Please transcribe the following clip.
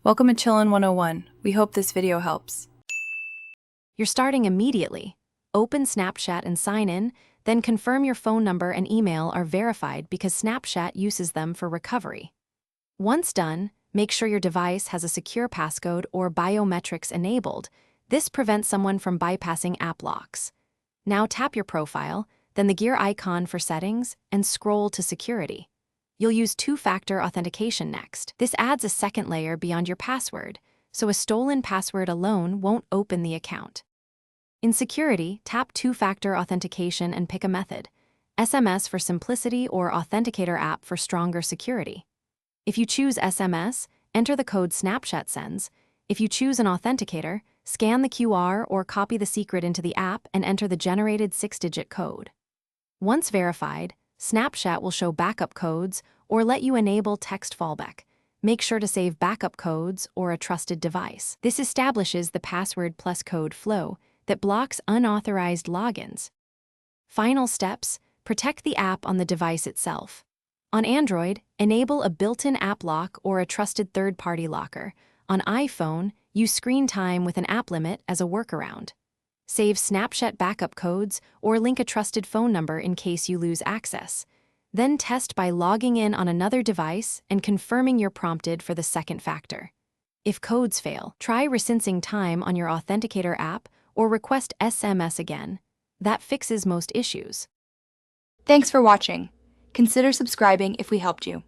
Welcome to Chillin' 101. We hope this video helps. You're starting immediately. Open Snapchat and sign in, then confirm your phone number and email are verified because Snapchat uses them for recovery. Once done, make sure your device has a secure passcode or biometrics enabled. This prevents someone from bypassing app locks. Now tap your profile, then the gear icon for settings, and scroll to security. You'll use two-factor authentication next. This adds a second layer beyond your password, so a stolen password alone won't open the account. In security, tap two-factor authentication and pick a method: SMS for simplicity or Authenticator app for stronger security. If you choose SMS, enter the code Snapchat sends. If you choose an authenticator, scan the QR or copy the secret into the app and enter the generated 6-digit code. Once verified, Snapchat will show backup codes or let you enable text fallback. Make sure to save backup codes or a trusted device. This establishes the password plus code flow that blocks unauthorized logins. Final steps: protect the app on the device itself. On Android, enable a built-in app lock or a trusted third-party locker. On iPhone, use screen time with an app limit as a workaround. Save Snapchat backup codes or link a trusted phone number in case you lose access. Then test by logging in on another device and confirming you're prompted for the second factor. If codes fail, try resensing time on your Authenticator app or request SMS again. That fixes most issues. Thanks for watching. Consider subscribing if we helped you.